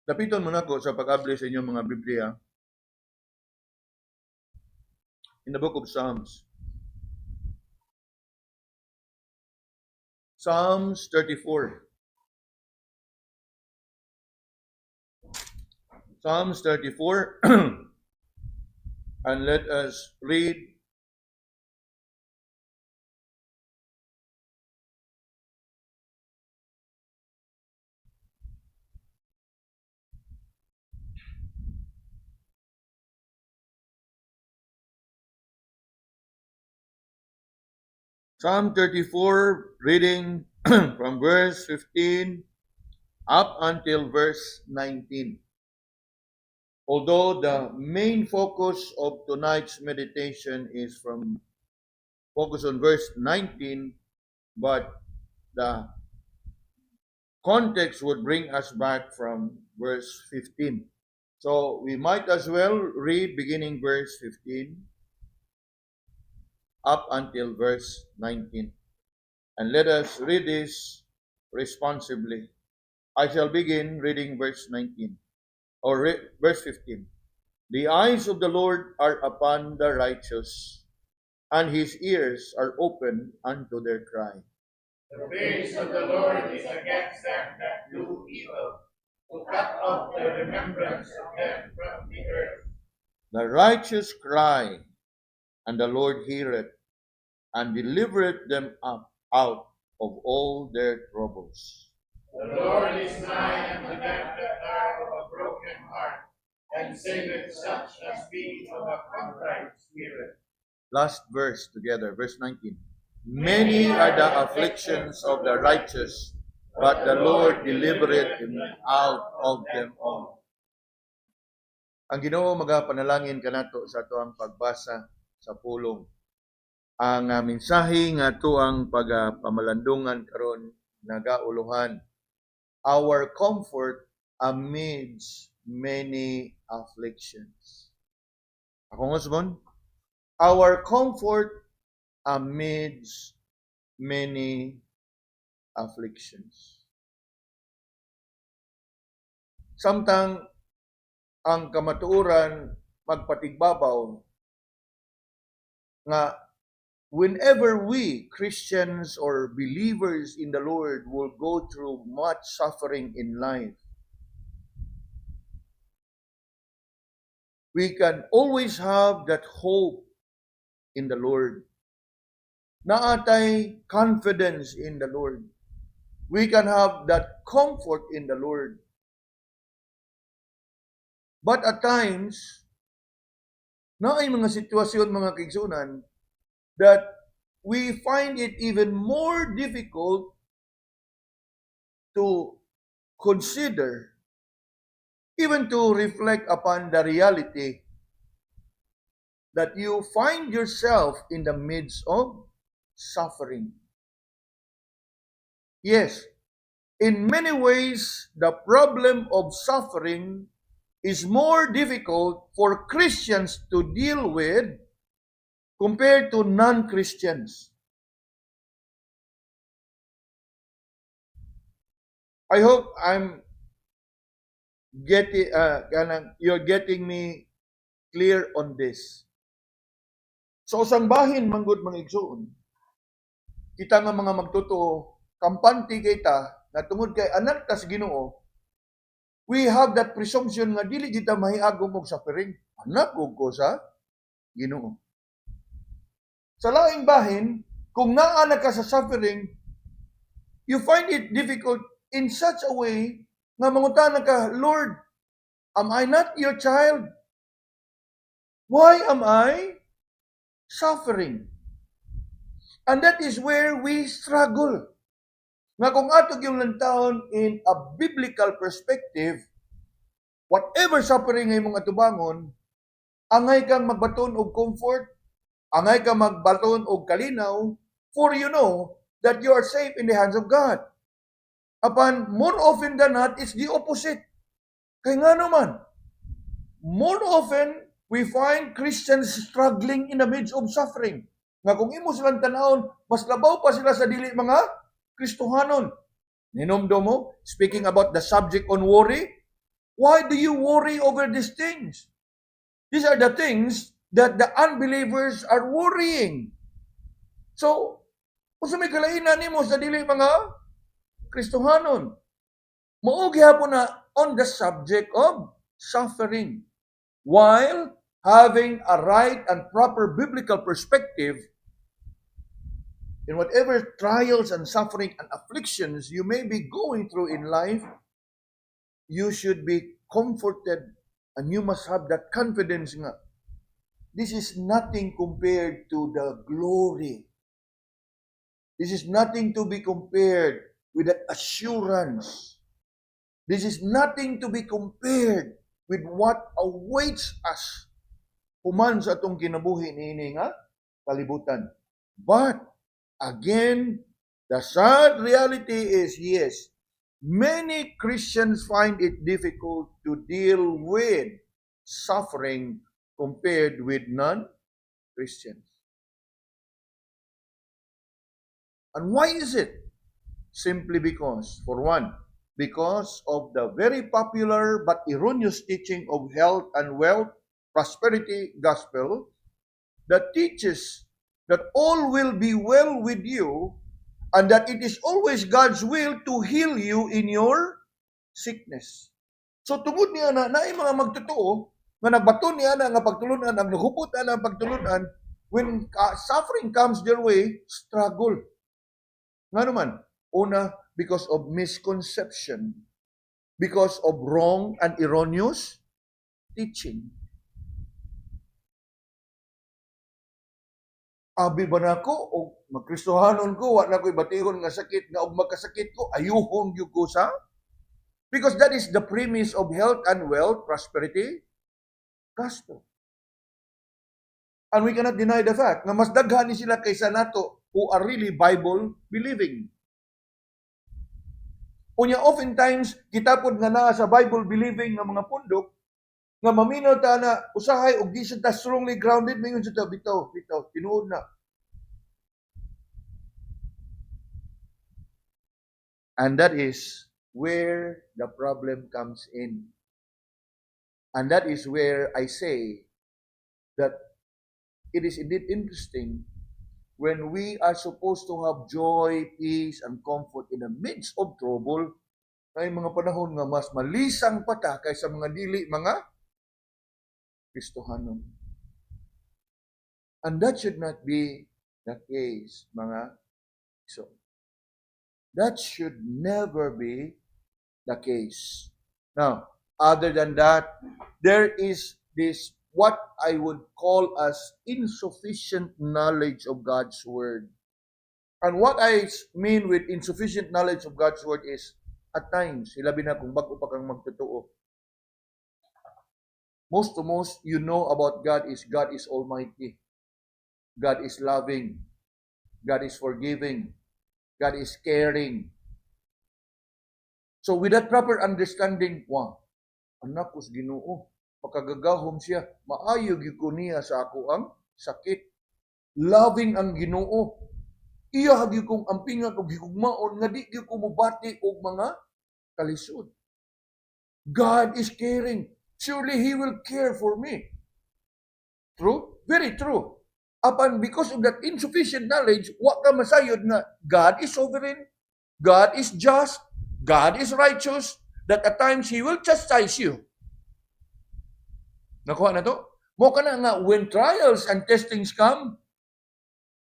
Dapiton mo na ko sa pag-abli sa inyong mga Biblia in the book of Psalms. Psalms 34. Psalms 34. And let us read Psalm 34, reading from verse 15 up until verse 19. Although the main focus of tonight's meditation is focus on verse 19, but the context would bring us back from verse 15. So we might as well read beginning verse 15 up until verse 19. And let us read this responsibly. I shall begin reading verse 19 or verse 15. The eyes of the Lord are upon the righteous, and his ears are open unto their cry. The face of the Lord is against them that do evil, to cut off the remembrance of them from the earth. The righteous cry, and the Lord heareth, and delivereth them up out of all their troubles. The Lord is nigh unto them that are of a broken heart, and saveth such as be of a contrite spirit. Last verse together, verse 19. Many are the afflictions of the righteous, but the Lord delivereth him out of them all. Ang Ginoo magapanalangin kanato sa atoang pagbasa sa pulong. Ang mensahe nga atoang pamalandungan karon nagauluhan. Our comfort amidst many afflictions. Ako nga sabon? Our comfort amidst many afflictions. Samtang ang kamatuoran magpatigbabaw nga whenever we, Christians or believers in the Lord, will go through much suffering in life, we can always have that hope in the Lord. Naatay confidence in the Lord. We can have that comfort in the Lord. But at times, naay mga sitwasyon, mga kaigsunan, that we find it even more difficult to consider, even to reflect upon the reality that you find yourself in the midst of suffering. Yes, in many ways, the problem of suffering is more difficult for Christians to deal with compared to non-Christians. I hope you're getting me clear on this. So sang bahin manggod mga igsoon, kita nga mga magtotoo, kampante kita na tungod kay anak tas Ginoo, we have that presumption nga dili kita mahiagom og suffering. Anak ko sa Ginoo. Sa laing bahin, kung naana ka sa suffering, you find it difficult in such a way nga mangutana ka, Lord, am I not your child? Why am I suffering? And that is where we struggle. Nga kung atog yung lantawon in a biblical perspective, whatever suffering ay mong atubangon, angay kang magbaton og comfort, angay kang magbaton og kalinaw, for you know that you are safe in the hands of God. Apan, more often than not, it's the opposite. Kaya nga naman, more often, we find Christians struggling in the midst of suffering. Nga kung imo silang tanahon, mas labaw pa sila sa dili mga Kristohanon. Ninomdo mo, speaking about the subject on worry, Why do you worry over these things? These are the things that the unbelievers are worrying. So, kung sa may kalainan nimo sa dili mga Kristohanon, mao gihapon na on the subject of suffering. While having a right and proper biblical perspective in whatever trials and suffering and afflictions you may be going through in life, you should be comforted and you must have that confidence nga this is nothing compared to the glory. This is nothing to be compared with that assurance. This is nothing to be compared with what awaits us human sa atong kinabuhi niini nga kalibutan. But again, the sad reality is, yes, many Christians find it difficult to deal with suffering compared with non-Christians. And why is it? Simply because, for one, because of the very popular but erroneous teaching of health and wealth, prosperity gospel that teaches that all will be well with you and that it is always God's will to heal you in your sickness. So tungod niya na naay mga magtotoo nga nagbaton niya na nga pagtulunan, ang naghupot na ang pagtulunan, when suffering comes their way, struggle. Nga naman, una, because of misconception, because of wrong and erroneous teaching. Abi ba na ko, o magkristohanon ko, wala ko'y batihon nga sakit, nga og magkasakit ko, ayuhon yung ko sa? Because that is the premise of health and wealth, prosperity, gospel. And we cannot deny the fact na mas daghan ni sila kaysa nato who are really Bible-believing. Unya, oftentimes, kitapod nga na sa Bible-believing nga mga pundok, nga maminaw ta na usahay og di siya ta strongly grounded, mingon siya ta, bitaw, tinuod na. And that is where the problem comes in. And that is where I say that it is indeed interesting when we are supposed to have joy, peace, and comfort in the midst of trouble, may mga panahon nga mas malisang pa ta kaysa mga dili mga Kristohanon. And that should not be the case, mga so. That should never be the case. Now, other than that, there is this what I would call as insufficient knowledge of God's Word. And what I mean with insufficient knowledge of God's Word is, at times, hilabi na kung bago pa kang magtotoo, most to most you know about God is Almighty. God is loving. God is forgiving. God is caring. So with that proper understanding, wow, anak ko sa Ginoo, makagagahom siya, maayo gyud ko niya sa ako ang sakit. Loving ang Ginoo. Iya gyud kong ampingan og higugmaon nga di gyud ko mobati og mga kalisod. God is caring. Surely He will care for me. True? Very true. Apan because of that insufficient knowledge, wa ka masayod nga God is sovereign, God is just, God is righteous, that at times He will chastise you. Nakuha na to? Mo ka na nga, when trials and testings come,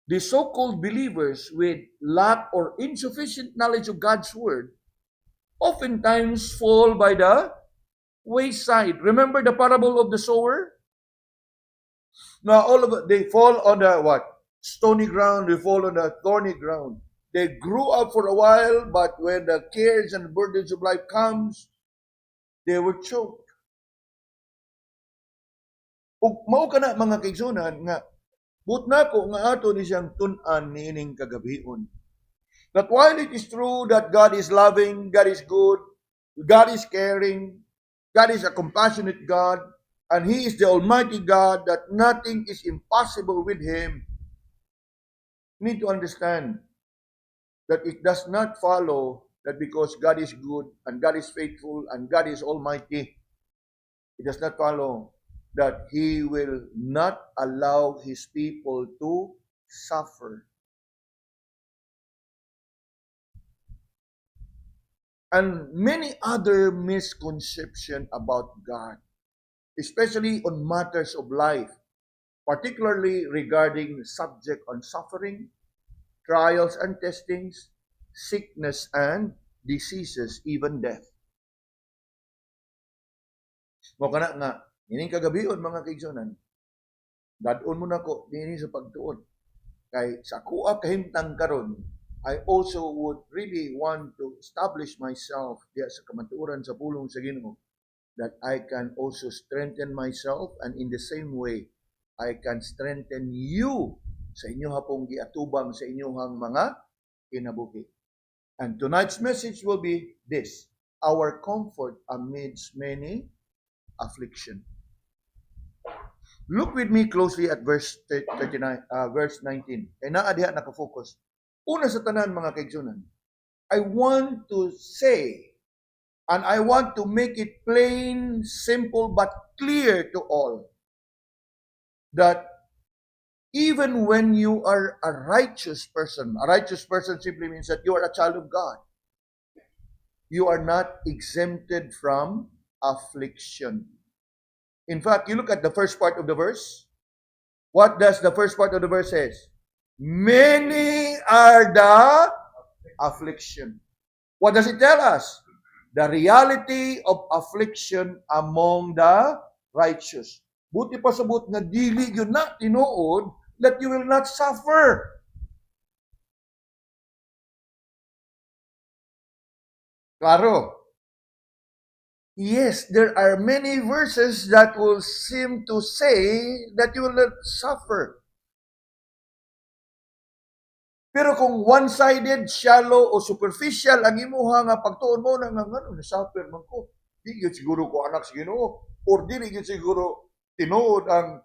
the so-called believers with lack or insufficient knowledge of God's Word oftentimes fall by the wayside. Remember the parable of the sower? Now, all of it, they fall on the what? Stony ground, they fall on the thorny ground. They grew up for a while, but when the cares and burdens of life comes, they were choked. Ug mao kana mga kaigsunan nga but nako nga ato ni siyang tun-an niining kagabihon. That while it is true that God is loving, God is good, God is caring, God is a compassionate God, and He is the Almighty God, that nothing is impossible with Him, you need to understand that it does not follow that because God is good and God is faithful and God is almighty, it does not follow that He will not allow His people to suffer. And many other misconceptions about God, especially on matters of life, particularly regarding subject on suffering, trials and testings, sickness and diseases, even death. Mo kana nga, ining kagabion mga kaigsunan, dadon mo na ko dinhi sa pagtuon. Kay sa kuha kahimtang karon, I also would really want to establish myself diya sa kamatuoran sa pulong sa Ginoo, that I can also strengthen myself, and in the same way I can strengthen you sa inyo hapong giatubang sa inyong mga kinabuhi. And tonight's message will be this: our comfort amidst many affliction. Look with me closely at verse 19. Kaya naa diha nakafocus. Una sa tanan mga kaigsunan, I want to say, and I want to make it plain, simple, but clear to all, that even when you are a righteous person simply means that you are a child of God, you are not exempted from affliction. In fact, you look at the first part of the verse. What does the first part of the verse say? Many are the affliction. What does it tell us? The reality of affliction among the righteous. Buti pa sabot nga dili yun na tinuod that you will not suffer. Claro. Yes, there are many verses that will seem to say that you will not suffer. Pero kung one-sided, shallow, o superficial ang imuha nga pagtuon mo na nga na-suffer man ko. Di yun siguro ko anak sa Ginoo, or di yun siguro tinuod ang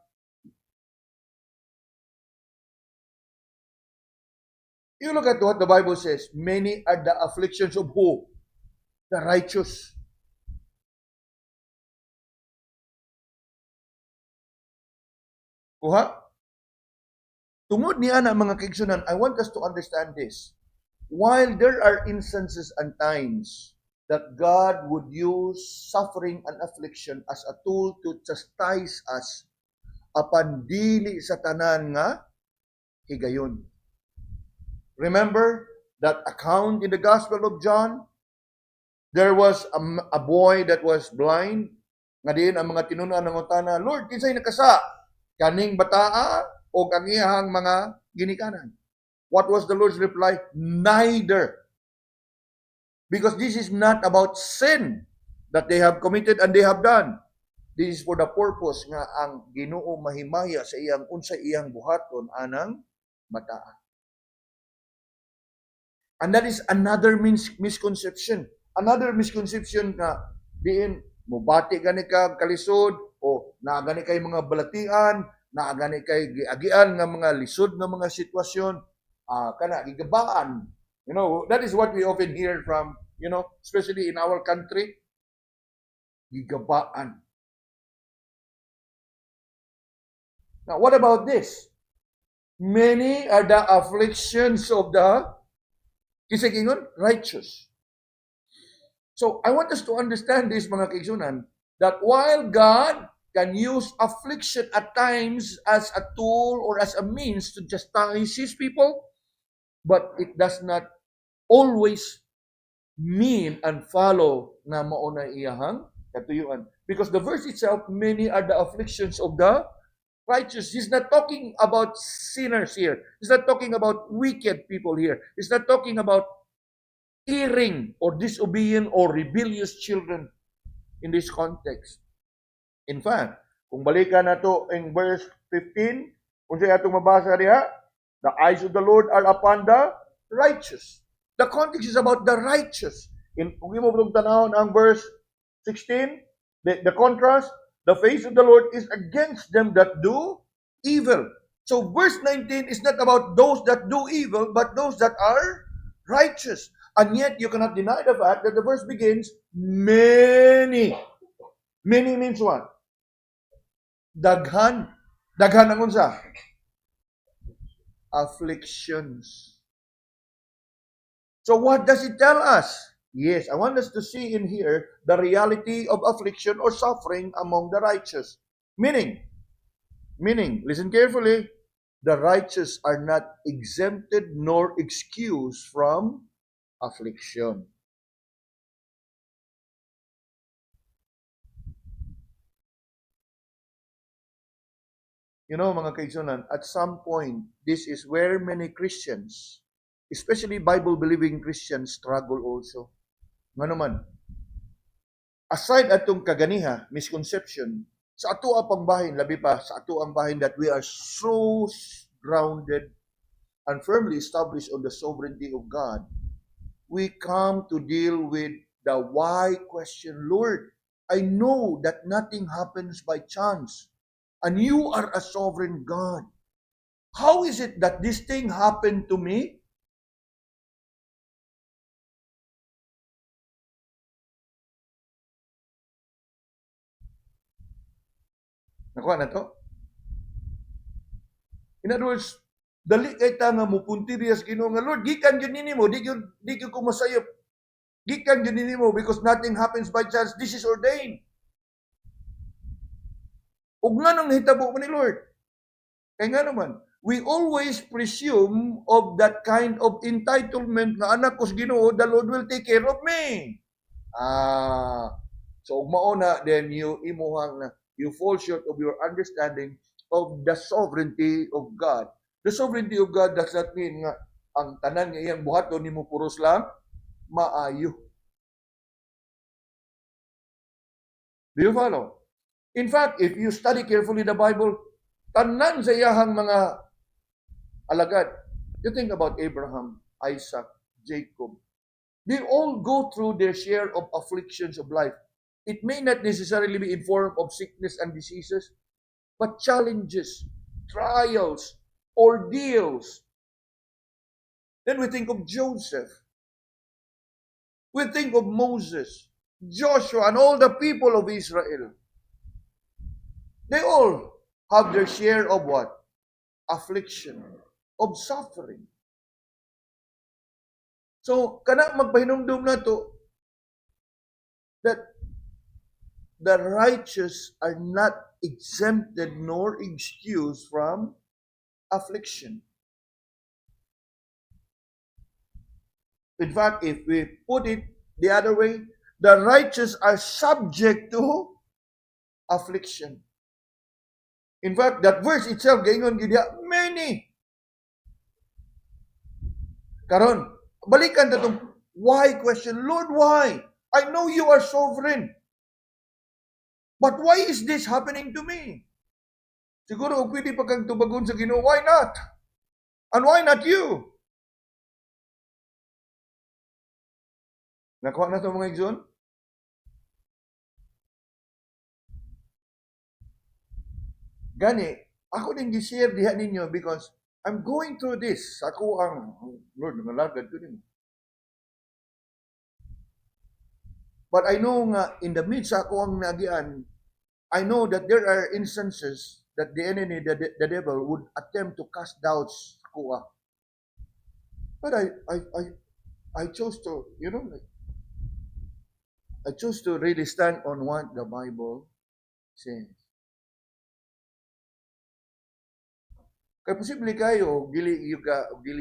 You look at what the Bible says. Many are the afflictions of who? The righteous. Kuha? Tungod niya na mga kaigsunan, I want us to understand this. While there are instances and times that God would use suffering and affliction as a tool to chastise us apan dili sa tanan nga higayon. Remember that account in the Gospel of John? There was a boy that was blind. Nga diin ang mga tinunan ng utana, Lord, kinsay nakasa? Kaning bataa o kangiyahang mga ginikanan? What was the Lord's reply? Neither. Because this is not about sin that they have committed and they have done. This is for the purpose nga ang Ginoo mahimaya sa iyang unsa iyang buhaton anang bataa. And that is another misconception. Another misconception na diin mubati gani ka kalisod o naagani kay mga balatian, naagani kay giagian nga mga lisod nga mga sitwasyon, kana gigabaan. You know, that is what we often hear from, especially in our country. Gigabaan. Now, what about this? Many are the afflictions of the kisikingon, righteous. So, I want us to understand this, mga kaigsunan, that while God can use affliction at times as a tool or as a means to chastise His people, but it does not always mean and follow na mauna iyahang katuyuan. Because the verse itself, many are the afflictions of the righteous. He's not talking about sinners here. He's not talking about wicked people here. He's not talking about erring or disobedient or rebellious children in this context. In fact, kung balikan na to in verse 15, kung siya itong mabasa diha, the eyes of the Lord are upon the righteous. The context is about the righteous. Kung imo itong tanahon ang verse 16, the contrast, the face of the Lord is against them that do evil. So verse 19 is not about those that do evil, but those that are righteous. And yet, you cannot deny the fact that the verse begins, many. Many means what? Daghan. Daghan ang unsa? Afflictions. So what does it tell us? Yes, I want us to see in here the reality of affliction or suffering among the righteous. Meaning, listen carefully, the righteous are not exempted nor excused from affliction. You know, mga kaigsunan, at some point, this is where many Christians, especially Bible-believing Christians, struggle also. Nga naman, aside atong kaganiha, misconception, sa ato apang bahin, labi pa, sa ato ang bahin that we are so grounded and firmly established on the sovereignty of God, we come to deal with the why question. Lord, I know that nothing happens by chance, and you are a sovereign God. How is it that this thing happened to me? Nakuha na to? In other words, dali kay ta nga mupuntiriyas Ginoo nga, Lord, gikan gyud nimo, di gyud ko masayop. Gikan gyud nimo because nothing happens by chance. This is ordained. Ug nganong nahitabo mo ni Lord? Kay nga naman, we always presume of that kind of entitlement na anak ko sa Ginoo, the Lord will take care of me. So ug mao na, then you fall short of your understanding of the sovereignty of God. The sovereignty of God does not mean nga ang tanan nga iyang buhaton nimo puros lang maayo. Do you follow? In fact, if you study carefully the Bible, tanan sa iyahang mga alagad. You think about Abraham, Isaac, Jacob. They all go through their share of afflictions of life. It may not necessarily be in form of sickness and diseases, but challenges, trials, ordeals. Then we think of Joseph. We think of Moses, Joshua, and all the people of Israel. They all have their share of what? Affliction, of suffering. So, kana magpahinumdum na to that the righteous are not exempted nor excused from affliction. In fact, if we put it the other way, the righteous are subject to affliction. In fact, that verse itself, gayon gid many. Karon, balikan ta tong why question. Lord, why? I know you are sovereign. But why is this happening to me? Siguro, pwede pa kang tubagon sa Ginoo, why not? And why not you? Nakuha na ito mga igsoon? Gani, ako din gi-share diha ninyo because I'm going through this. Ako ang, Lord, nangalagad ko din. But I know nga, in the midst ako ang nagian, I know that there are instances that the enemy, the devil, would attempt to cast doubts sa kuha. But I chose to, I chose to really stand on what the Bible says. Kaya posible kayo, dili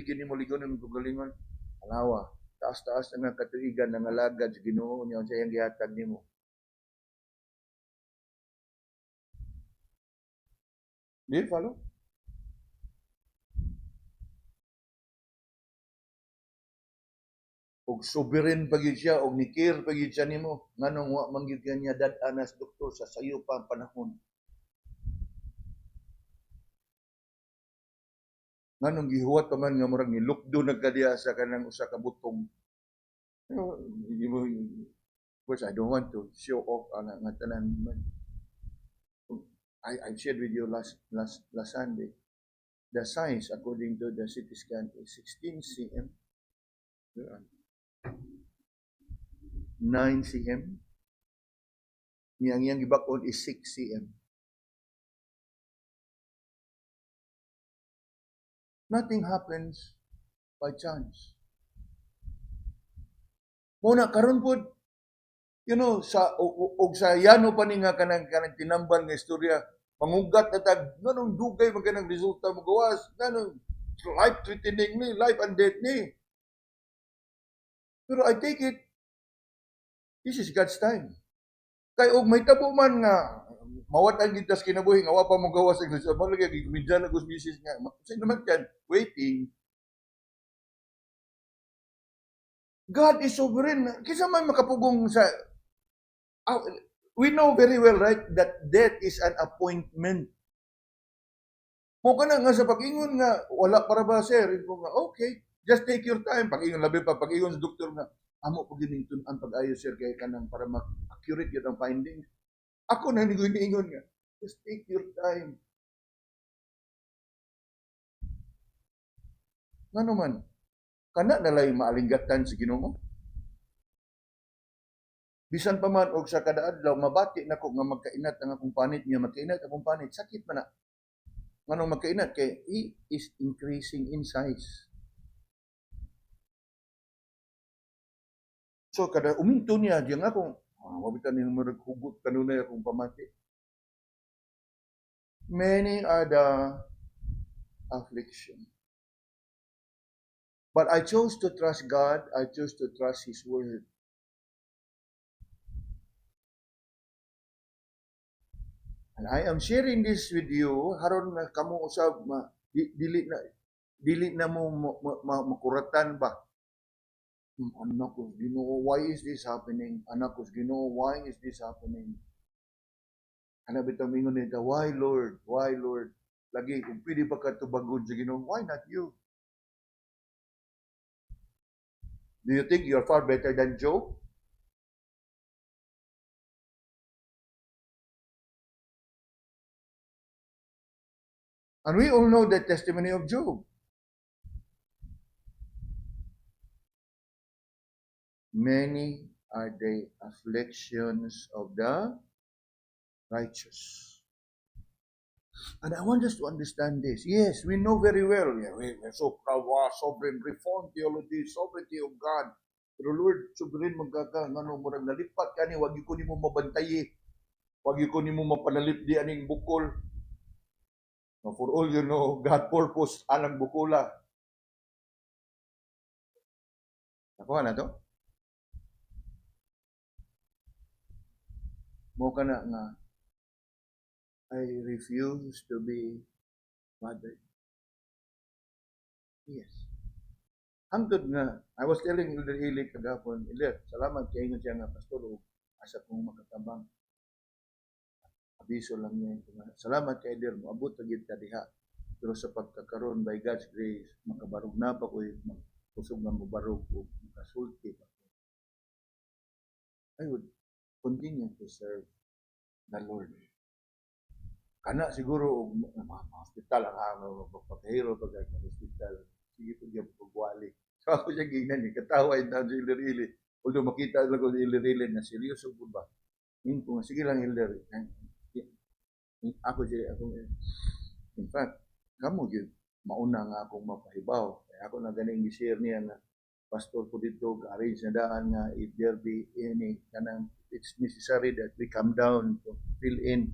gini mo ligon ng tugalingon, alawa, taas-taas nga katuigan ng alagad sa Ginoo niya sa iyang gihatag nimo. Do you follow? Og sovereign pagid siya, og nikir pagid siya nimo, nganong wa manggid niya dad-anas doktor sa sayo pa panahon. Nganong gihuwat pa man nga murag ni lukdo nagkadiya sa kanang usa ka butong. Of course, I don't want to show off ang nga tanan man. I shared with you last Sunday. The size according to the CT scan is 16 cm. 9 cm. Yang iyang gibakod is 6 cm. Nothing happens by chance. Muna karon pod, sa og sa yano pa ni nga kanang tinambal nga istorya, mangugat na tag nganong dugay man kanang resulta mo gawas, nganong life threatening ni, life and death ni. Pero I take it, this is God's time. Kay og may tabo man nga mawat ang gintas kinabuhi nga wa pa mo gawas ang resulta, mo lagi gimidyan na misis nga. Sa naman yan, waiting. God is sovereign. Kisa man makapugong sa we know very well, right, that death is an appointment. Mo ka na nga sa pag-ingon nga, wala para ba, sir? Ko nga, okay, just take your time. Pag-ingon, labi pa, pag-ingon sa doktor nga, amo po ginintun ang pag-ayo, sir, kaya ka nang para ma-accurate yun ang findings. Ako na niingon nga, just take your time. Nga naman, kana nalay maalinggatan sa Ginoo. Bisan pa man og sa kada adlaw mabati nako nga magkainat ang akong panit niya, magkainat akong panit, sakit man na. Nganong magkainat kay he is increasing in size. So kada uminto niya diyan akong mabitan ni murag hugot kanunay akong pamati. Many are the affliction. But I chose to trust God, I chose to trust His Word. And I am sharing this with you haron na kamo usab dili na mo makuratan ba. Anak ko, Ginoo, why is this happening? Anak ko, Ginoo, why is this happening? Ana bitaw mingon nito, why Lord? Why Lord? Lagi kung pwede ba ka tubagod sa Ginoo, why not you? Do you think you're far better than Job? And we all know the testimony of Job. Many are the afflictions of the righteous. And I want us to understand this. Yes, we know very well. Yeah, we're so proud of sovereign reform theology, sovereignty of God. Pero Lord, sovereign magkaka, ngano murag nalipat ka ni, wag ko nimo mabantayi. Wag ko nimo mapanalip di aning bukol. Now, for all you know, God purpose anang bukula. Nakuha na to? Mo ka na nga, I refuse to be bothered. Yes. Hangtod nga, I was telling Elder Ili kagapon, Elder, salamat kay ingon siya nga, Pastor, asa kong makatabang. Abiso lang niya. Salamat kay Elder, moabot na gid ka diha. Pero sa pagkakaroon, by God's grace, makabarog na pa ko, kusog na mabarog o makasulti pa ko. I would continue to serve the Lord. Kana siguro, hospital ang pagpapahiro pag hospital. Sige po diyan pagwali. So ako siya gingnan ni katawa ina si Elder Ili. Although makita lang ko si Elder Ili na seryoso po ba. Hindi ko sige lang Elder. Ako in fact, kamo gyud mauna nga akong mapahibaw. Kaya ako na ganing gi-share niya na pastor ko dito arrange na daan nga if there be any kanang it's necessary that we come down to fill in,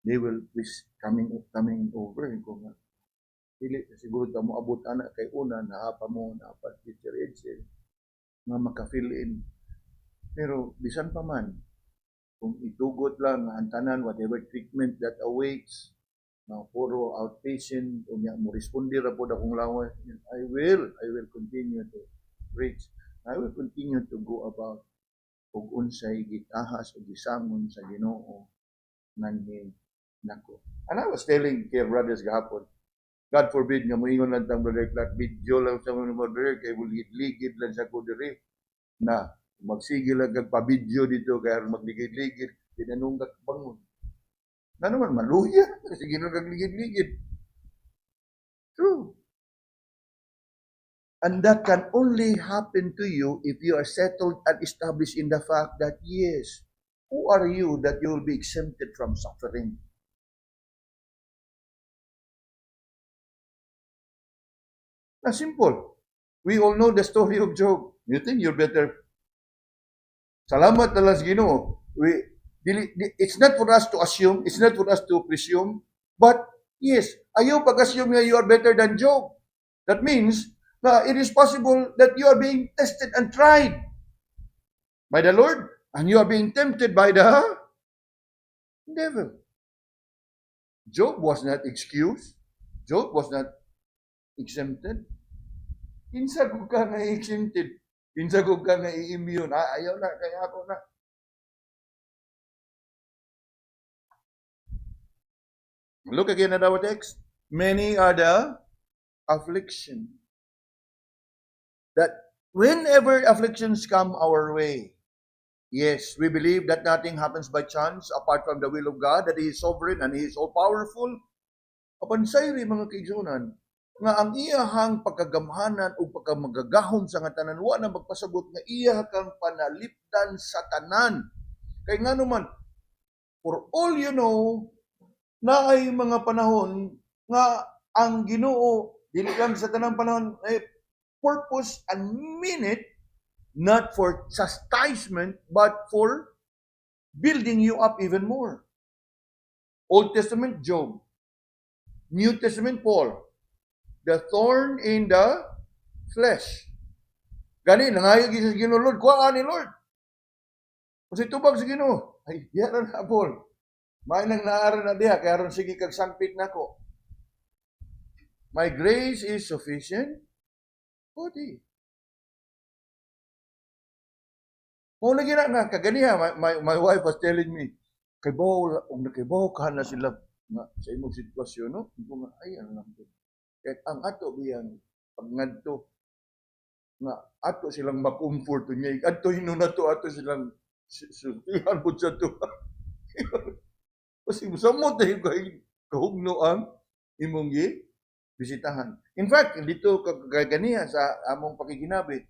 they will be coming over ko nga dili siguro ta mo abot ana kay una naapa mo naapa teacher Edsel nga maka-fill in. Pero bisan pa man kung itugot lang ang tanan whatever treatment that awaits na puro outpatient o niya mo responde ra pod akong lawas, I will continue to preach. I will continue to go about ug unsay gitahas o gisamon sa Ginoo nanhin nako. And I was telling kay brothers gahapon, God forbid nga moingon lang tang brother Clark, video lang sa mga brother kay ligid lang sa ko diri na magsigil lang kag pa-video dito kaya magligid-ligid tinanunggak bangon. Na naman maluya sige lang kag ligid-ligid. True. And that can only happen to you if you are settled and established in the fact that, yes, who are you that you will be exempted from suffering? Na simple. We all know the story of Job. You think you're better? Salamat na lang sa Ginoo. It's not for us to assume, it's not for us to presume, but yes, ayaw pag-assume na you are better than Job. That means na it is possible that you are being tested and tried by the Lord, and you are being tempted by the devil. Job was not excused. Job was not exempted. Kinsa kung ka nga exempted. Kinsa kung ka nga i-immune. Ayaw na, kaya ako na. Look again at our text. Many are the affliction. That whenever afflictions come our way, yes, we believe that nothing happens by chance apart from the will of God, that He is sovereign and He is all-powerful. Apan sayri mga kaigsunan, nga ang iyahang pagkagamhanan o pagkamagagahom sa nga tanan, wa na magpasabot nga iya kang panalipdan sa tanan. Kay nga naman, for all you know, na ay mga panahon nga ang Ginoo dili lang sa tanang panahon ay purpose and mean it not for chastisement but for building you up even more. Old Testament Job, New Testament Paul, the thorn in the flesh. Gani nangayog sa Ginoo, Lord, kuha ni Lord. Kasi tubag sa Ginoo, ay diya na Paul. May nang naaran na diha, kaya ron sige kag sangpit nako. My grace is sufficient for thee. Kung lagi na kaganiha, my wife was telling me, kaybaw, kung nakaybaw ka na sila nga, sa imong sitwasyon, no? Hindi ko nga, ay, ano lang to. Kahit ang ato biyang pagngadto, nga ato silang makomfort niya, ato hino na to, ato silang sultihan po sa to. Kasi musamot na yung kahugno ang imong bisitahan. In fact, dito kaganiha sa among pakikinabi,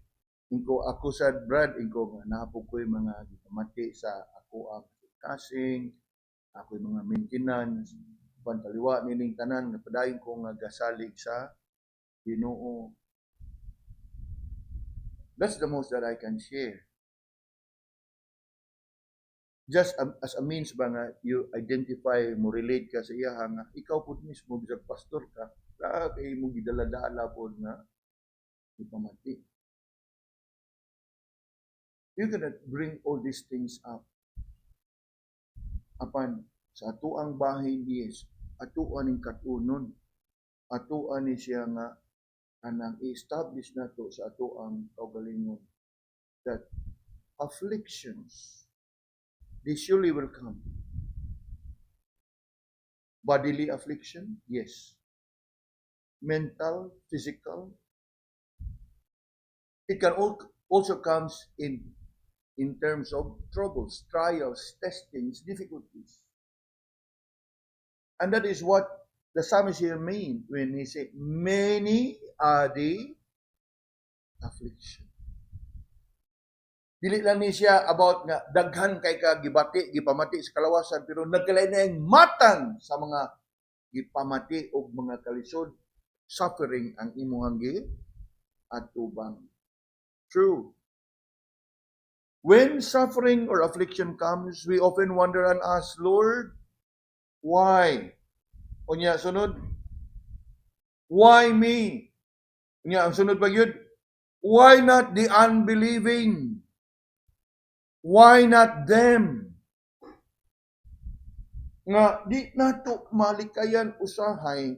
ako sa Brad, nga napo ko yung mga gitamati sa ako ang casing, ako yung mga maintenance, pantaliwa nining tanan, napadayon ko nga gasalig sa Ginoo. That's the most that I can share. Just as a means ba nga you identify, mo relate ka sa iya nga ikaw po mismo bisag pastor ka, kay mo gidala-dala po nga ipamati. You cannot bring all these things up. Apan sa atuang bahin, yes, atuan ning katunon, atuan ni siya nga anang i-establish nato sa atuang kaugalingon that afflictions, they surely will come. Bodily affliction, yes. Mental, physical. It can also comes in terms of troubles, trials, testings, difficulties. And that is what the psalmist here mean when he said, many are the affliction. Dili lang ni siya about nga daghan kay ka gibati, gipamati sa kalawasan, pero nagkalain na yung matang sa mga gipamati o mga kalisod, suffering ang imuhang atubang. True. When suffering or affliction comes, we often wonder and ask, Lord, why? Unya, sunod, why me? Unya, ang sunod pa yun, why not the unbelieving? Why not them? Nga, di nato malikayan usahay.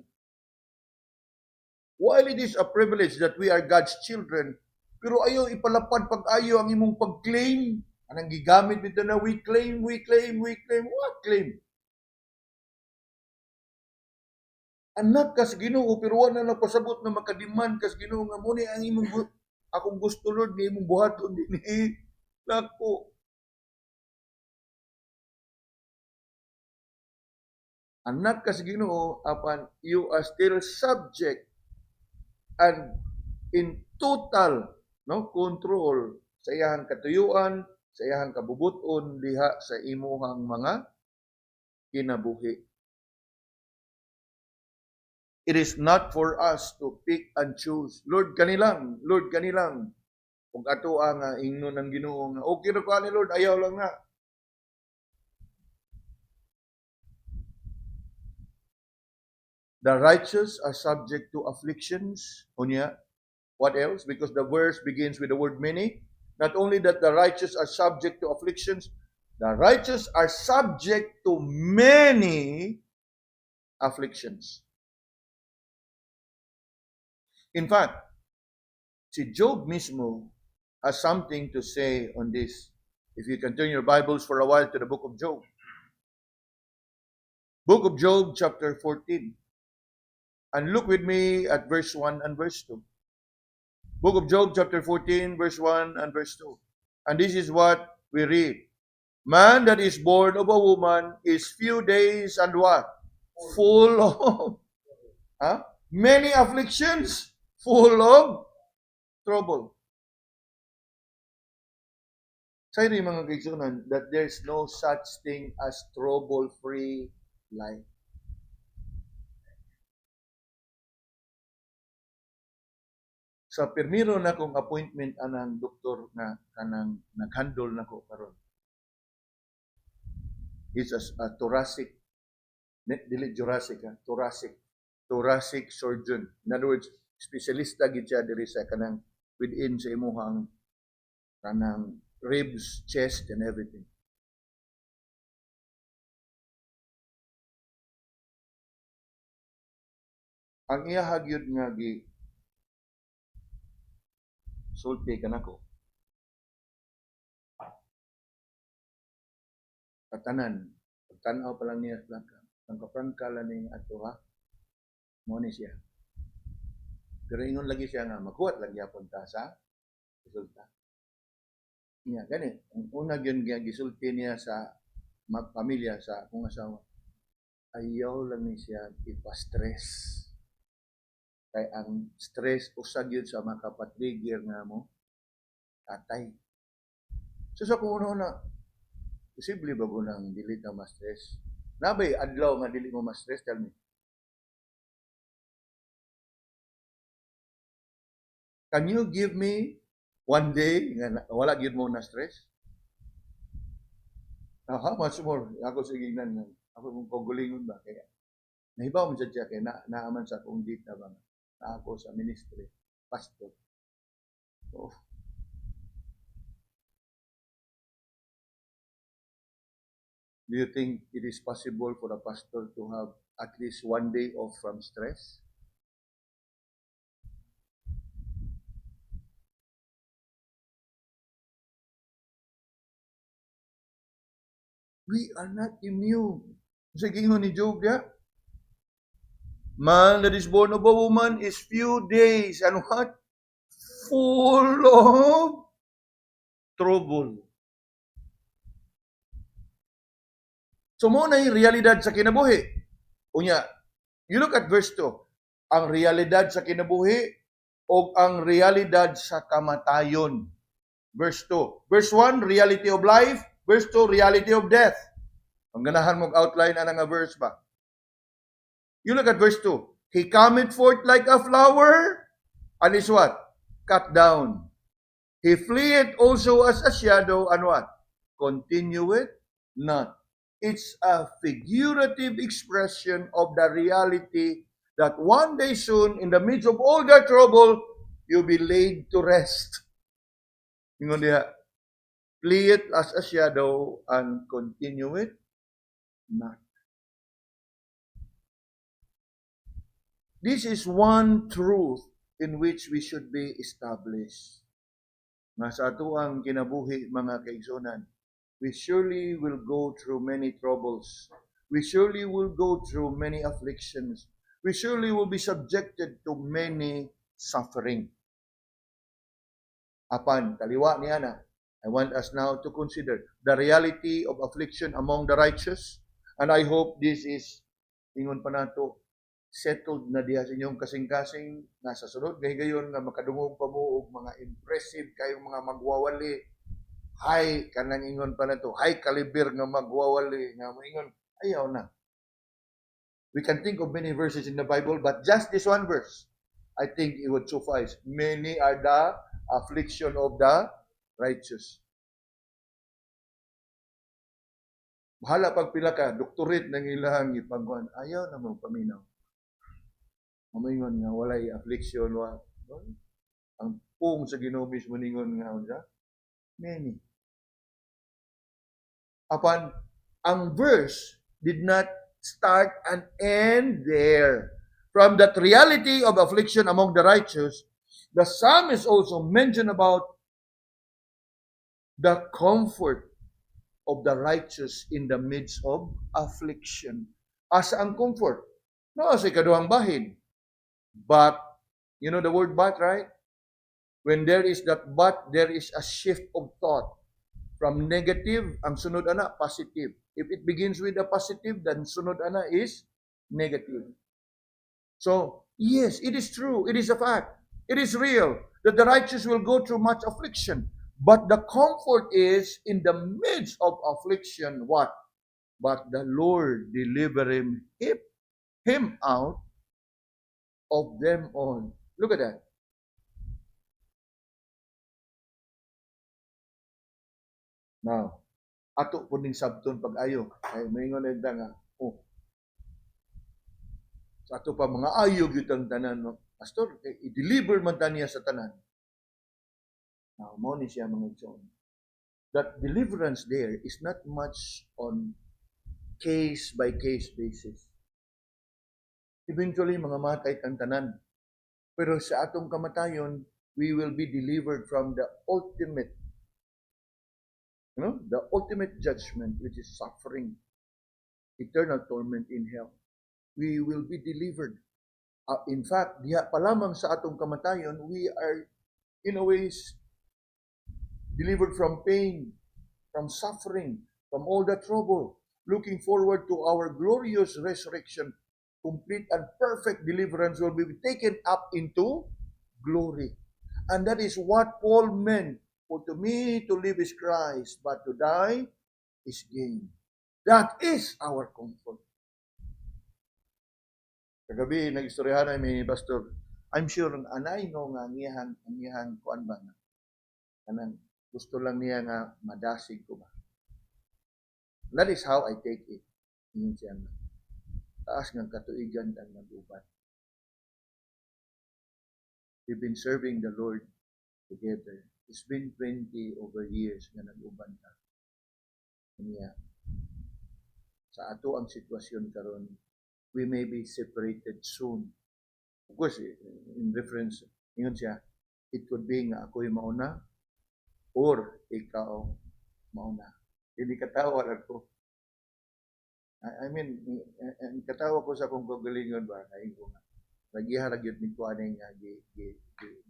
While it is a privilege that we are God's children, pero ayaw ipalapad pag-ayo ang imong pag-claim. Anang gigamit nito na we claim. What claim? Anak kas Ginoo, pero wala na pasabot na makadiman kas Ginoo nga mo ni ang imong akong gusto Lord ni imong buhaton dinhi. Nako. Anak kas Ginoo, apan you are still subject and in total control sa iyang katuyuan, sa iyang kabubuton diha sa imuhang mga kinabuhi. It is not for us to pick and choose. Lord, kanilang. Kung ato ang ingnon ng Ginoo nga okay ra ko ani Lord, ayaw lang na. The righteous are subject to afflictions. Unya, what else? Because the verse begins with the word many. Not only that the righteous are subject to afflictions, the righteous are subject to many afflictions. In fact, si Job mismo has something to say on this. If you can turn your Bibles for a while to the book of Job. Book of Job, chapter 14. And look with me at verse 1 and verse 2. Book of Job, chapter 14, verse 1 and verse 2. And this is what we read. Man that is born of a woman is few days and what? Full of many afflictions, full of trouble. Sa mga kaigsunan, that there's no such thing as trouble-free life. Sa permiro na kong appointment anang doktor na kanang nag-handle nako karon. It's a thoracic, dili Jurassic, thoracic surgeon. In other words, specialista gid siya diri sa kanang within sa imuhang kanang ribs, chest, and everything. Ang iya hagyod nga sulti ka nako. Katanan, pagtanaw pa lang niya plaka. Ang kaprangkala ni ato mo ni siya. Pero ingon lagi siya nga, magkuhat lagi apon ta sa resulta. Niya, gani. Ang una yun gisulti niya sa pamilya, sa akong asawa. Ayaw lang ni siya ipa-stress. Kay ang stress usag yun sa makapatrigger nga mo tatay. So sa kung na posible ba ko nang dili ka ma-stress? Nabay adlaw nga dili mo ma-stress, tell me. Can you give me one day nga wala gyud mo na stress? Much more. Ako sige nan ako mong kogulingon ba kaya nahibaw man siya kay naaman sa akong dita ba na ako sa ministry, pastor. So, do you think it is possible for a pastor to have at least one day off from stress? We are not immune. Sige ni Job ya. Man that is born of a woman is few days and what? Full of trouble. So mo na yung realidad sa kinabuhi. Unya, you look at verse 2. Ang realidad sa kinabuhi o ang realidad sa kamatayon. Verse 2. Verse 1, reality of life. Verse 2, reality of death. Ang ganahan mong outline na nga verse ba? You look at verse 2. He cometh forth like a flower and is what? Cut down. He fleeth also as a shadow and what? Continueth not. It's a figurative expression of the reality that one day soon, in the midst of all their trouble, you'll be laid to rest. Ingon diha, fleeth as a shadow and continueth not. This is one truth in which we should be established. Nga sa ato ang kinabuhi, mga kaigsunan, we surely will go through many troubles. We surely will go through many afflictions. We surely will be subjected to many suffering. Apan, kaliwa niya na, I want us now to consider the reality of affliction among the righteous. And I hope this is, ingon pa nato, settled na diha sa inyong kasing-kasing, nasa sunod gayon nga makadungog pa mo og mga impressive kayong mga magwawali, high kanang ingon pa na to, high caliber nga magwawali nga moingon ayaw na. We can think of many verses in the Bible, but just this one verse, I think it would suffice. Many are the affliction of the righteous. Bahala pag pila ka, doktorate ng ilang ipangkuan, ayaw na mo paminaw. Mamingon nga walay affliction wa. Ang pung sa Ginoo mismo ningon nga unsa? Many. Apan ang verse did not start and end there. From that reality of affliction among the righteous, the psalmist also mentioned about the comfort of the righteous in the midst of affliction. Asa ang comfort? No, sa ikaduhang bahin. But, you know the word but, right? When there is that but, there is a shift of thought. From negative, ang sunod ana, positive. If it begins with a positive, then sunod ana is negative. So, yes, it is true. It is a fact. It is real that the righteous will go through much affliction. But the comfort is in the midst of affliction, what? But the Lord deliver him out of them all. Look at that. Now, ato po ning sabton pag-ayo. Ay, maingon na nga, sa ato pa mga ayog yung tanan, no? Pastor, i-deliver man ta niya sa tanan. Now, mo ni siya mga igsoon. That deliverance there is not much on case-by-case basis. Eventually, mga matay tang tanan. Pero sa atong kamatayon, we will be delivered from the ultimate, the ultimate judgment, which is suffering, eternal torment in hell. We will be delivered. In fact, diha pa lamang sa atong kamatayon, we are, in a ways, delivered from pain, from suffering, from all the trouble, looking forward to our glorious resurrection. Complete and perfect deliverance will be taken up into glory. And that is what Paul meant. For to me to live is Christ, but to die is gain. That is our comfort. Kagabi, nag-istoryahan na may pastor. I'm sure, anay no nga ngiyang kuan ba na. Kanang gusto lang niya nga madasig ko ba. That is how I take it. Yun siya na. Taas ng katuigan ang mag-uban. We've been serving the Lord together. It's been 20 over years na nag-uban ka. Niya. Sa ato ang sitwasyon karon, we may be separated soon. Of course, in reference, yun siya, it could be nga ako'y mauna or ikaw mauna. Hindi katawa ako. I mean, katawa ko sa kung kagalingon ba, kain ko nga. Nagiharag yun ni Kuanay nga,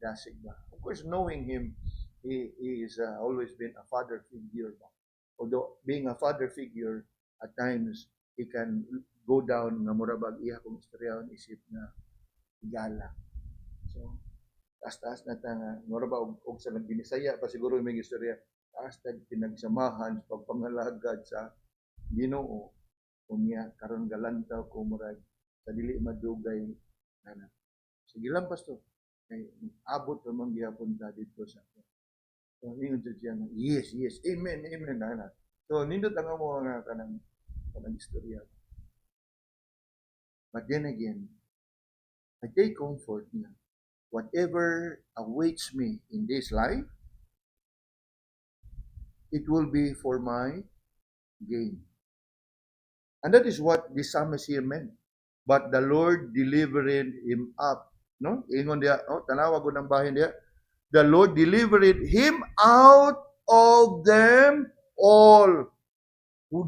dasig ba. Of course, knowing him, he is always been a father figure ba. Although, being a father figure, at times, he can go down nga murabag iya kung istoryaon isip na igala. So, taas-taas na ta nga, murabag og sa nagbinisaya pa siguro may istorya, taas na pinagsamahan sa pagpangalagad sa Ginoo. Unya karon galantaw ko murag sa dili madugay ana. Sige lang pastor. Kay abot man gyapon ta dito sa. So ingon siya nga, yes, amen, ana. So nindot ang mo nga kanang istorya. But then again, I take comfort na whatever awaits me in this life, it will be for my gain. And that is what the psalmist here meant. But the Lord delivered him up. No? Ingon dia, tanawa ko ng bahin dia. The Lord delivered him out of them all.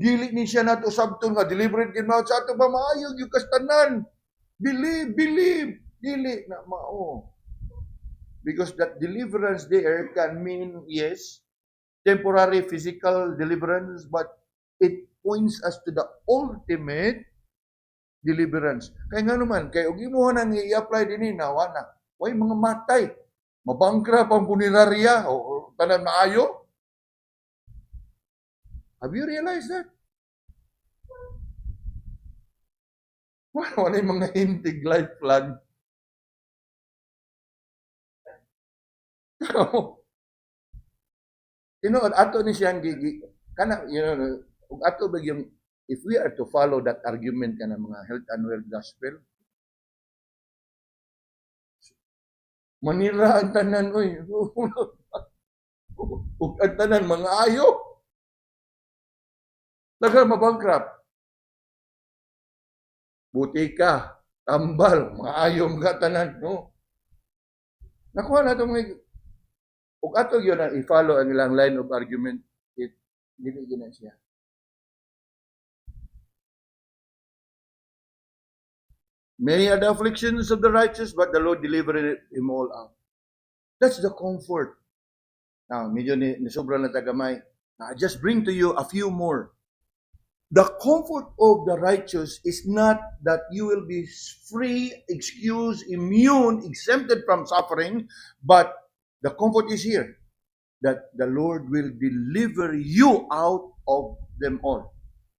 Dili ni siya nato sabton nga delivered him out sa ato ba maayog yung kastanan. Believe. Dili na mao. Because that deliverance there can mean, yes, temporary physical deliverance, but it points us to the ultimate deliverance. Kaya nga naman, kaya og imo nang i-apply din nawa na. Way mga matay. Mabangkra pang punerarya o tanan maayo. Have you realized that? Wala yung mga hintig life plan. Ato ni siyang gigi. Kana, kung ato ba yung, if we are to follow that argument ka ng mga health and wealth gospel, manira ang tanan, oy. Ug ang tanan, mga ayo. Laga mabankrupt. Butika, tambal, mga ayo mga tanan, no? Nakuha na itong mga, ug ato yun ang i-follow ang ilang line of argument, dili gina siya. Many are the afflictions of the righteous, but the Lord delivered him all out. That's the comfort. Now, medyo ni sobrang na tagamay. I just bring to you a few more. The comfort of the righteous is not that you will be free, excused, immune, exempted from suffering, but the comfort is here, that the Lord will deliver you out of them all.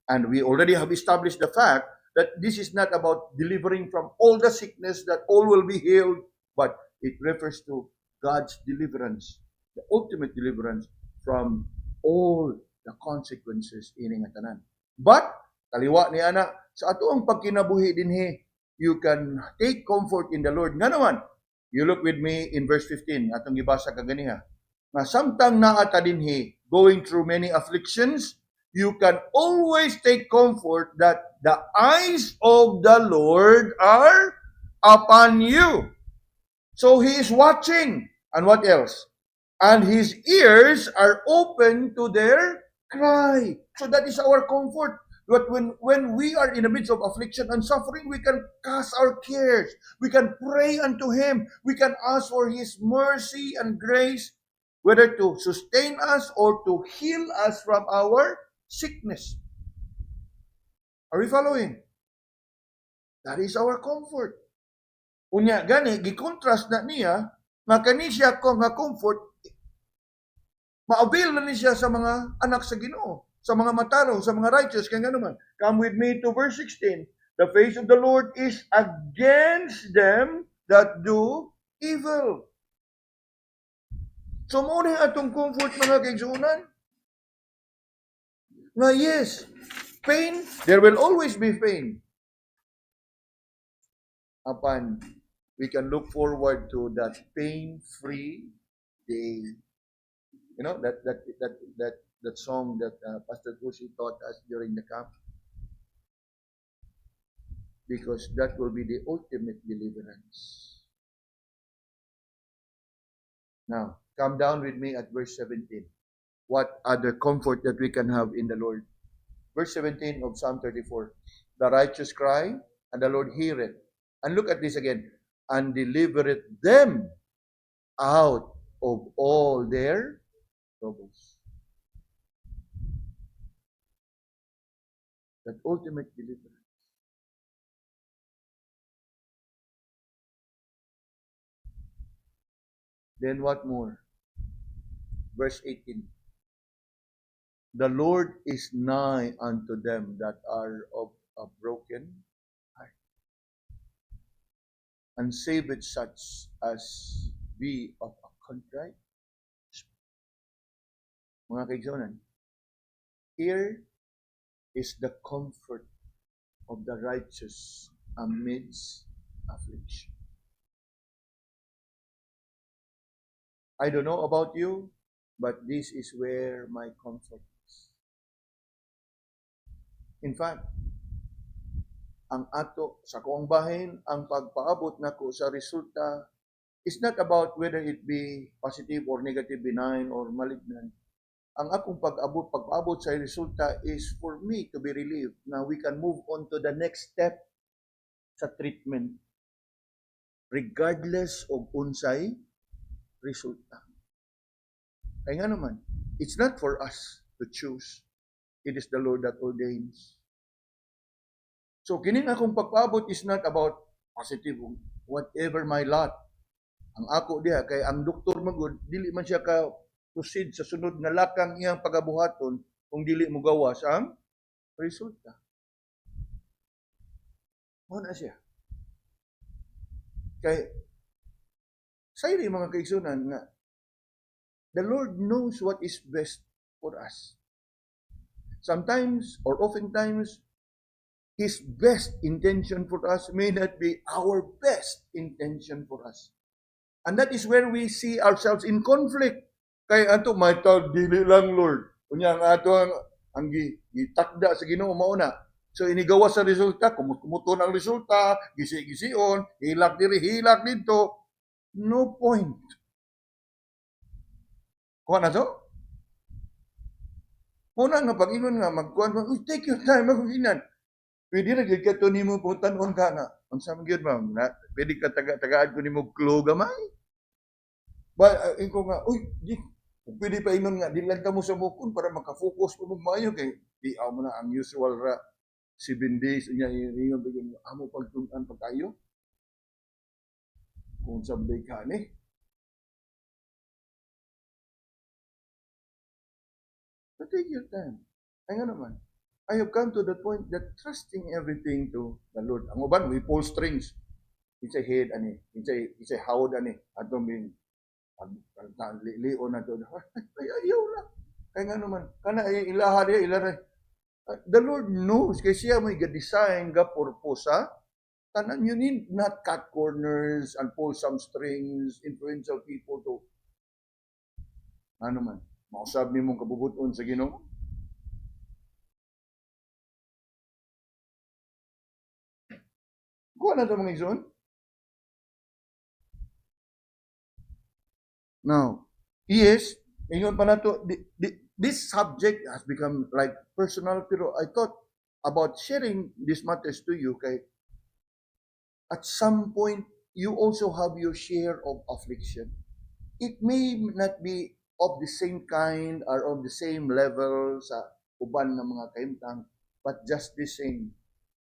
And we already have established the fact that this is not about delivering from all the sickness, that all will be healed, but it refers to God's deliverance, the ultimate deliverance from all the consequences ining tanan. But, kaliwa ni ana, sa ato ang pagkinabuhi dinhi, you can take comfort in the Lord. Nga naman, you look with me in verse 15, atong gibasa kaganiha. Nga samtang naata dinhi, going through many afflictions, you can always take comfort that the eyes of the Lord are upon you. So He is watching. And what else? And His ears are open to their cry. So that is our comfort. But when we are in the midst of affliction and suffering, we can cast our cares. We can pray unto Him. We can ask for His mercy and grace, whether to sustain us or to heal us from our sickness. Are we following? That is our comfort. Unya gani gi-contrast na niya nga kani siya ko nga comfort ma-avail na ni siya sa mga anak sa Ginoo, sa mga matarong, sa mga righteous kaya nga naman. Come with me to verse 16. The face of the Lord is against them that do evil. So mo ni atong comfort mga kaigsuonan. Nga yes, pain, there will always be pain. Upon we can look forward to that pain-free day. You know, that song that Pastor Kushi taught us during the camp. Because that will be the ultimate deliverance. Now, come down with me at verse 17. What other comfort that we can have in the Lord? Verse 17 of Psalm 34. The righteous cry, and the Lord heareth. And look at this again. And delivereth them out of all their troubles. That ultimate deliverance. Then what more? Verse 18. The Lord is nigh unto them that are of a broken heart, and saveth such as be of a contrite spirit. Mga kaigsuonan, here is the comfort of the righteous amidst affliction. I don't know about you, but this is where my comfort is. In fact, ang ato sa kuang bahin, ang pagpaabot nako sa resulta is not about whether it be positive or negative, benign or malignant. Ang akong pagpaabot sa resulta is for me to be relieved. Now we can move on to the next step sa treatment regardless of unsay resulta. Kaya nga naman, it's not for us to choose. It is the Lord that ordains. So kining akong pagpaabot is not about positive, whatever my lot. Ang ako diha kay ang doktor magud dili man siya ka proceed sa sunod nga lakang iyang pagabuhaton kung dili mo gawas ang resulta. Mao na siya. Kay sayri mga kaigsunan nga the Lord knows what is best for us. Sometimes or oftentimes His best intention for us may not be our best intention for us. And that is where we see ourselves in conflict. Kay ato may tawag dili lang Lord. Unya ang ato ang gitakda sa Ginoo mao na. So inigawas sa resulta, kumuto ang resulta, gisi-gision, hilak diri, hilak dito. No point. Kuha na to? Muna nga pag-ingon nga, magkuhan mo, take your time, magkuhinan. Pwede na gid kato nimo putanon ka na. Unsa man gyud ma'am? Pwede ka tagaan ko nimo clue gamay. Ba ko nga, pwede pa ingon nga dilan ta mo sa bukon para maka-focus mo maayo kay di mo na ang usual ra 7 days unya ingon bigyan mo amo pagtun-an pagkayo. Kung sabay ka ni. But take your time. Ay nga naman. I have come to the point that trusting everything to the Lord. Ang uban, we pull strings. It's a head, ani. It's a howd, ani. Atong bin, lion na to. Ay, ayaw na. Kaya nga naman, kana ilaha niya, ilaha. The Lord knows, kaya siya may design ga purpose, ha? Tanan you need not cut corners and pull some strings, influential people to, ano man, mausab ni mong kabubuton sa Ginoo. Kuha na ito mga igsoon. Now, yes, ingon pa na to, this subject has become like personal, pero I thought about sharing these matters to you kay at some point, you also have your share of affliction. It may not be of the same kind or of the same level sa uban ng mga kaimtang, but just the same.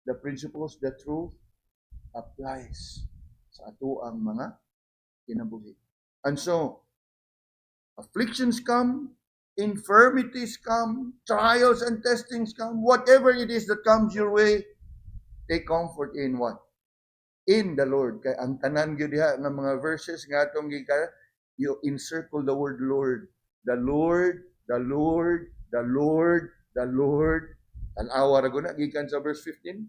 The principles, the truth, applies sa ato ang mga kinabuhi. And so, afflictions come, infirmities come, trials and testings come, whatever it is that comes your way, take comfort in what? In the Lord. Kaya ang tanan gyud diha nga mga verses nga atong you encircle the word Lord. The Lord, the Lord, the Lord, the Lord. Tan-awa ra guna gikan sa verse 15.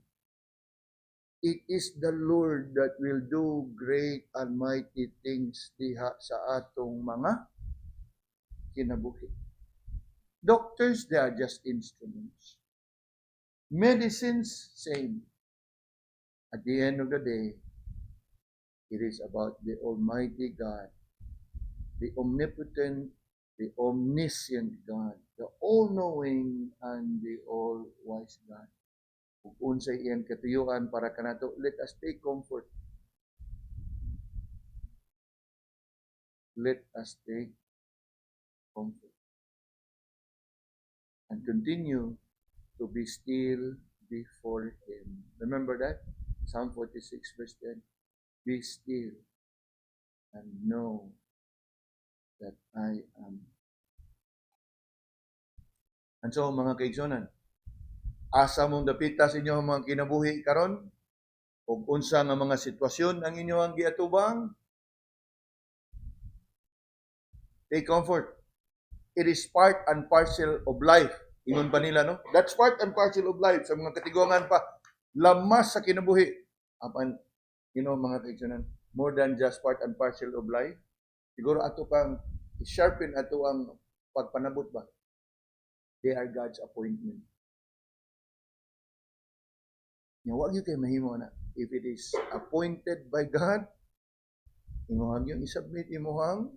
It is the Lord that will do great and mighty things diha sa atong mga kinabuhi. Doctors, they are just instruments. Medicines, same. At the end of the day, it is about the Almighty God, the omnipotent, the omniscient God, the all-knowing and the all-wise God. Kung unsay iyang katuyuan para kanato, let us take comfort. Let us take comfort. And continue to be still before Him. Remember that? Psalm 46 verse 10. Be still and know that I am. And so, mga kaigsonan, asa mong dapita sa inyo mga kinabuhi karon ug unsa nga mga sitwasyon ang inyong giatubang, take comfort. It is part and parcel of life. Ingon pa nila, no? That's part and parcel of life. Sa mga katigungan pa, lamas sa kinabuhi. Apan, mga kaigsonan, more than just part and parcel of life. Siguro ato pang sharpen ato ang pagpanabot ba? They are God's appointment. Wag yun kayo mahimo na. If it is appointed by God, imuhang yung isubmit, imuhang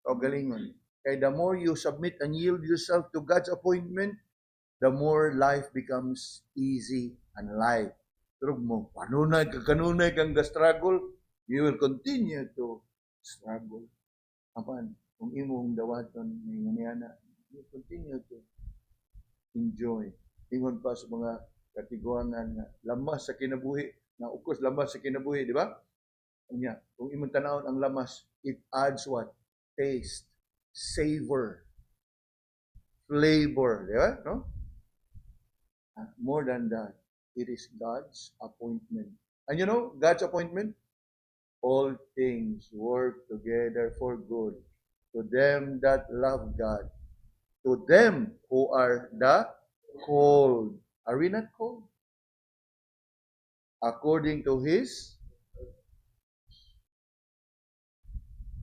galingon. Kaya the more you submit and yield yourself to God's appointment, the more life becomes easy and light. Pero mo, kanunay kang ga-struggle, you will continue to struggle. Apan, kung imong dawaton, you continue to enjoy. Ingon pa sa mga katiguangan nga lamas sa kinabuhi, na ukos lamas sa kinabuhi, di ba? Unya, kung imong tanawon ang lamas, it adds what? Taste, savor, flavor, di ba? No? More than that, it is God's appointment. And you know, God's appointment? All things work together for good to them that love God, to them who are the called. Are we not called? According to His.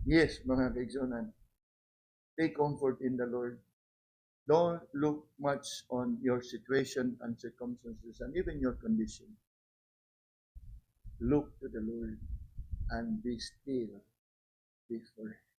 Yes, mga kaigsunan. Take comfort in the Lord. Don't look much on your situation and circumstances and even your condition. Look to the Lord and be still before Him.